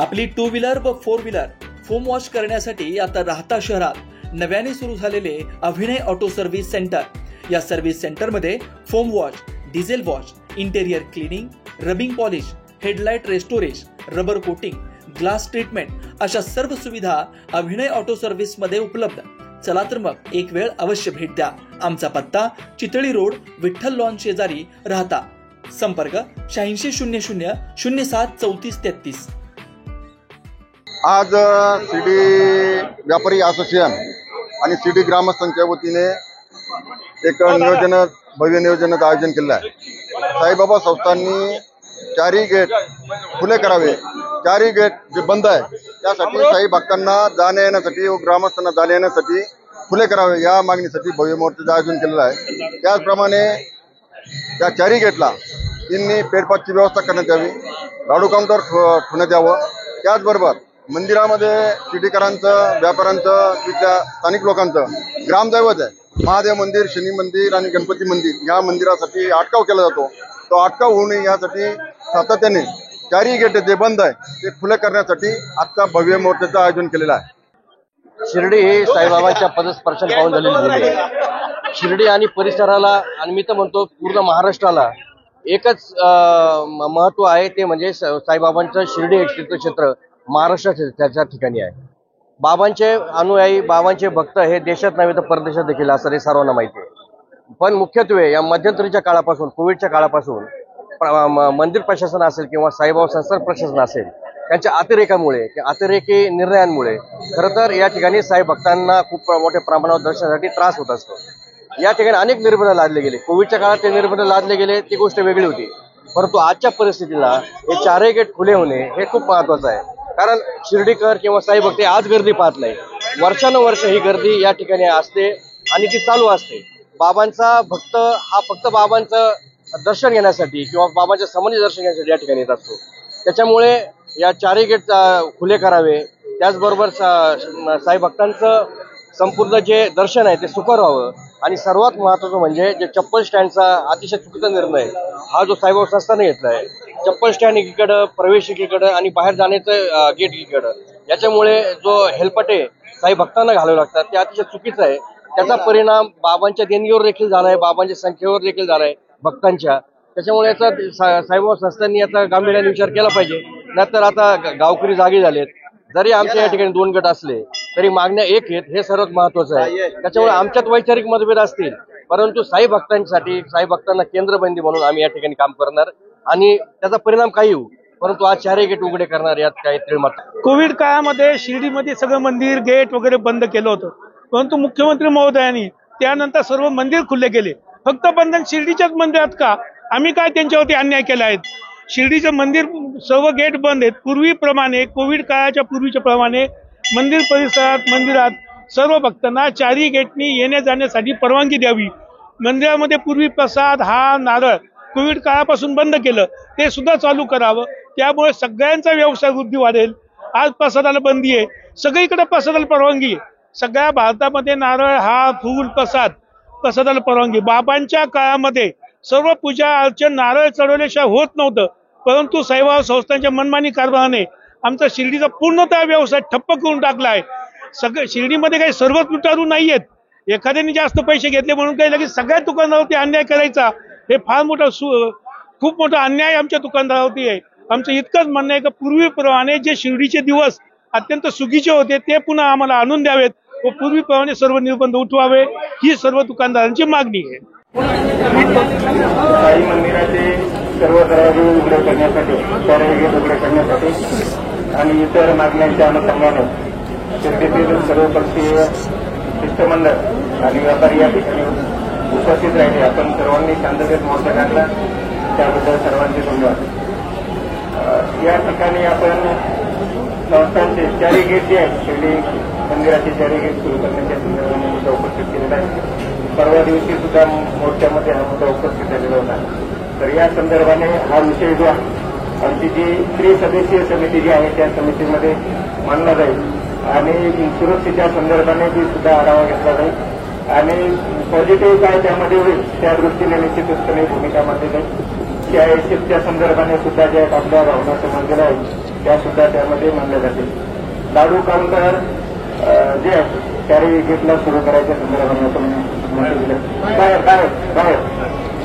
आपली 2 व्हीलर व 4 wheeler foam wash करण्यासाठी आता राहता शहरात नव्याने सुरू झालेले अभिनय ऑटो सर्व्हिस सेंटर. या सर्व्हिस सेंटरमध्ये foam wash, diesel wash, interior cleaning, rubbing polish, headlight restoration, rubber coating, glass treatment अशा सर्व सुविधा अभिनय ऑटो सर्व्हिस मध्ये उपलब्ध. चला तर मग एक वेळ अवश्य भेट द्या. आमचा पत्ता चितळी रोड, विठ्ठल लॉन शेजारी, राहता. संपर्क 8600 07 34 33. आज शिर्डी व्यापारी असोसिएशन आणि शिर्डी ग्रामस्थांच्या वतीने एक भव्य नियोजनाचं आयोजन केलं आहे. साईबाबा संस्थांनी 4 गेट खुले करावे, 4 गेट जे बंद आहे त्यासाठी साई भक्तांना जाण्या येण्यासाठी व ग्रामस्थांना जाण्या येण्यासाठी खुले करावे या मागणीसाठी भव्य मोर्चाचं आयोजन केलेलं आहे. त्याचप्रमाणे त्या 4 गेटला त्यांनी पेटपाटची व्यवस्था करण्यात यावी, लाडू काउंटर ठेवण्यात यावं. त्याचबरोबर मंदिरामध्ये शिर्डीकरांचं, व्यापाऱ्यांचं, तिथल्या स्थानिक लोकांचं ग्रामदैवत आहे महादेव मंदिर, शनी मंदिर आणि गणपती मंदिर, या मंदिरासाठी अटकाव केला जातो. तो अटकाव होऊ नये यासाठी सातत्याने 4 गेट जे बंद आहे ते खुले करण्यासाठी आजचा भव्य मोर्चाचं आयोजन केलेलं आहे. शिर्डी ही साईबाबांच्या पदस्पर्शाने पावन झालेली भूमी आहे. शिर्डी आणि परिसराला आणि मी तर म्हणतो पूर्ण महाराष्ट्राला एकच महत्व आहे, ते म्हणजे साईबाबांचं शिर्डी हे तीर्थक्षेत्र महाराष्ट्राच्या त्याच्या ठिकाणी आहे. बाबांचे अनुयायी, बाबांचे भक्त हे देशात नव्हे तर परदेशात देखील असं सर्वांना माहिती आहे. पण मुख्यत्वे या मध्यंतरीच्या काळापासून, कोविडच्या काळापासून मंदिर प्रशासन असेल किंवा साईबाबा संस्थान प्रशासन असेल, त्यांच्या अतिरेकी निर्णयांमुळे खरं तर या ठिकाणी साई भक्तांना खूप मोठ्या प्रमाणावर दर्शनासाठी त्रास होत असतो. या ठिकाणी अनेक निर्बंध लादले गेले. कोविडच्या काळात ते निर्बंध लादले गेले, ती गोष्ट वेगळी होती. परंतु आजच्या परिस्थितीला हे 4 गेट खुले होणे हे खूप महत्वाचं आहे. कारण शिर्डीकर किंवा साई भक्त आज गर्दी पाहत नाही, वर्षानुवर्ष ही गर्दी या ठिकाणी असते आणि ती चालू असते. बाबांचा भक्त हा फक्त बाबांचं दर्शन घेण्यासाठी किंवा बाबांच्या संबंधी दर्शन घेण्यासाठी या ठिकाणी येत असतो. त्याच्यामुळे या 4 गेट खुले करावे. त्याचबरोबर साई भक्तांचं संपूर्ण जे दर्शन आहे ते सुकर व्हावं. आणि सर्वात महत्वाचं म्हणजे जे चप्पल स्टँडचा अतिशय चुकीचा निर्णय हा जो साईबाबा संस्थाने घेतला आहे, चप्पल स्टँड एकीकडं, प्रवेश एकीकडं आणि बाहेर जाण्याचं गेट एकीकडं, याच्यामुळे जो हेलपटे साई भक्तांना घालावे लागतात ते अतिशय चुकीचं आहे. त्याचा परिणाम बाबांच्या देणगीवर देखील झाला आहे, बाबांच्या संख्येवर देखील झाला आहे भक्तांच्या. त्याच्यामुळे याचा साईबाबा संस्थांनी याचा गांभीर्याने विचार केला पाहिजे. नंतर आता गावकरी जागे झालेत. जरी आमच्या या ठिकाणी 2 गट असले तरी मागण्या एक आहेत, हे सर्वात महत्वाचं आहे. त्याच्यामुळे आमच्यात वैचारिक मतभेद असतील, परंतु साई भक्तांसाठी, साई भक्तांना केंद्रबंदी म्हणून आम्ही या ठिकाणी काम करणार आणि त्याचा परिणाम काही होऊ, परंतु आज 4 गेट उघडे करणार यात काही त्रिमत. कोविड काळामध्ये शिर्डीमध्ये सगळं मंदिर गेट वगैरे बंद केलं होतं, परंतु मुख्यमंत्री महोदयांनी त्यानंतर सर्व मंदिर खुले केले. फक्त बंधन शिर्डीच्याच मंदिरात का? आम्ही काय त्यांच्यावरती अन्याय केला आहे? शिर्डीचं मंदिर सर्व गेट बंद आहेत. पूर्वीप्रमाणे, कोविड काळाच्या पूर्वीच्या प्रमाणे मंदिर परिसरात, मंदिरात सर्व भक्तांना 4 गेटनी येण्या जाण्यासाठी परवानगी द्यावी. मंदिरामध्ये पूर्वी प्रसाद, हा नारळ कोविड काळापासून बंद केलं, ते सुद्धा चालू करावं. त्यामुळे सगळ्यांचा व्यवसाय वृद्धी वाढेल. आज प्रसादाला बंदी आहे, सगळीकडे प्रसादाला परवानगी आहे. सगळ्या भारतामध्ये नारळ, हा फूल, प्रसादाला परवानगी. बाबांच्या काळामध्ये सर्व पूजा अर्चन नारळ चढवल्याशिवाय होत नव्हतं, परंतु साईबाबा संस्थांच्या मनमानी कारभाराने आमचा शिर्डीचा पूर्णतः व्यवसाय ठप्प करून टाकला आहे. सगळं शिर्डीमध्ये काही सर्वच लुटारू नाहीयेत. एखाद्याने जास्त पैसे घेतले म्हणून काही लगेच सगळ्या दुकानदारावरती अन्याय करायचा, हे फार मोठा खूप मोठा अन्याय आमच्या दुकानदारावरती आहे. आमचं इतकंच म्हणणं आहे की पूर्वीप्रमाणे जे शिर्डीचे दिवस अत्यंत सुखीचे होते ते पुन्हा आम्हाला आणून द्यावेत व पूर्वीप्रमाणे सर्व निर्बंध उठवावे, ही सर्व दुकानदारांची मागणी आहे. साई मंदिराचे सर्व दरवाजे उघडे करण्यासाठी, 4 गेट उघडे करण्यासाठी आणि इतर मागण्यांच्या अनुषंगाने शिर्डीतील सर्वपक्षीय शिष्टमंडळ आणि व्यापारी या ठिकाणी उपस्थित राहिले. आपण सर्वांनी शांततेत मोर्चा काढला, त्याबद्दल सर्वांचे धन्यवाद. या ठिकाणी आपण संस्थांचे 4 गेट जे आहेत, शिर्डी मंदिराचे 4 गेट सुरू करण्याच्या संदर्भाने मुद्दा उपस्थित केलेला आहे. परवा दिवशी सुद्धा मोर्चामध्ये हा मुद्दा उपस्थित झालेला होता. तर या संदर्भाने हा विषय जो आमची जी त्रिसदस्यीय समिती जी आहे त्या समितीमध्ये मांडला जाईल आणि सुरक्षेच्या संदर्भाने बी सुद्धा आढावा घेतला जाईल आणि पॉझिटिव्ह काय त्यामध्ये होईल त्या दृष्टीने निश्चितपणे भूमिका मांडली जाईल. त्या संदर्भाने सुद्धा ज्या आपल्या भावना समजलेल्या आहेत त्या सुद्धा त्यामध्ये मानल्या जातील. लाडू काउंटर जे आहे कॅरी गेटला सुरू करायच्या संदर्भाने आपण बाहेर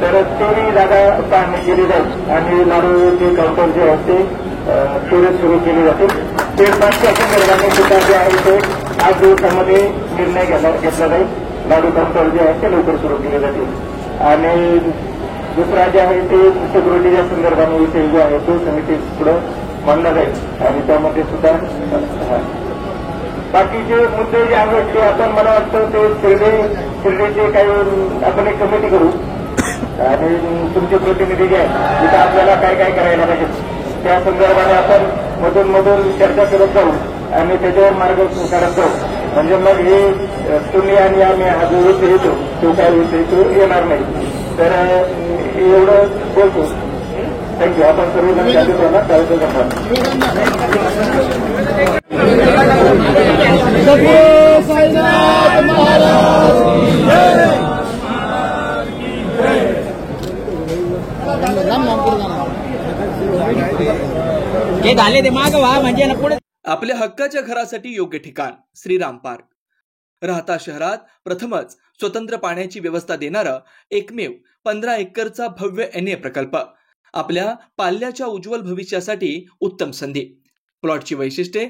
तर तेही जागा पाहणी केली जाईल आणि लाडूचे काउंटर जे आहेत ते तेवढे सुरू केले जातील. पेडपासच्या संदर्भाने सुद्धा जे आहे ते 8 दिवसामध्ये निर्णय घेतला जाईल. लाडू काउंटर जे आहे ते लवकर सुरू केले जातील आणि दुसरा जे आहे ते सिक्युरिटीच्या संदर्भाने विषय जे आहे तो समिती पुढे मांडला जाईल आणि त्यामध्ये सुद्धा बाकीचे मुद्दे जे आहेत ते आपण मला वाटतं ते शिर्डीचे काही आपण एक कमिटी करू आणि तुमचे प्रतिनिधी जे आहेत तिथं आपल्याला काय काय करायला पाहिजे त्या संदर्भाने आपण मधून चर्चा करत जाऊ आणि त्याच्यावर मार्ग काढत जाऊ. म्हणजे मग हे तुम्ही आणि आम्ही हा जो विषय येतो तो काय विषय तो येणार नाही. तर एवढं बोलतो. थँक्यू. आपण सर्वजण शांततेला कार्यक्रम आपल्या हक्काच्या घरासाठी योग्य ठिकाण श्रीराम पार्क. राहता शहरात प्रथमच स्वतंत्र पाण्याची व्यवस्था देणारा एकमेव 15 एकरचा भव्य NA प्रकल्प. आपल्या पाल्याच्या उज्ज्वल भविष्यासाठी उत्तम संधी. प्लॉटची वैशिष्ट्ये: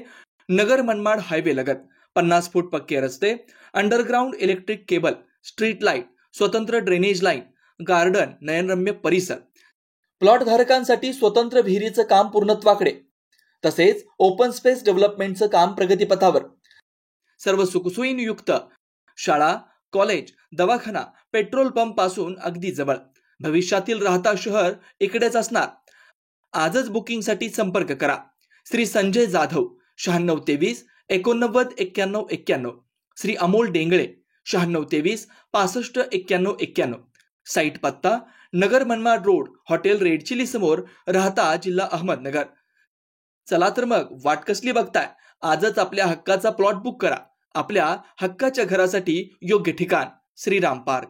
नगर मनमाड हायवे लगत 50 फूट पक्के रस्ते, underground electric cable, street light, स्वतंत्र ड्रेनेज लाईन, गार्डन, नयनरम्य परिसर. प्लॉट धारकांसाठी स्वतंत्र विहिरीचं काम पूर्णत्वाकडे, तसेच ओपन स्पेस डेव्हलपमेंटचं काम प्रगतीपथावर. सर्व सुखसोयींयुक्त शाळा, कॉलेज, दवाखाना, पेट्रोल पंप पासून अगदी जवळ. भविष्यातील राहता शहर इकडेच असणार. आजच बुकिंगसाठी संपर्क करा. श्री संजय जाधव 9623 89 91 91, श्री अमोल डेंगळे 9623 65 91 91. साईट पत्ता: Nagar Manmad road, hotel red chilli समोर, राहता, जिल्हा अहमदनगर. चला तर मग वाट कसली बघताय? आजच आपल्या हक्काचा प्लॉट बुक करा. आपल्या हक्काच्या घरासाठी योग्य ठिकाण श्रीराम पार्क.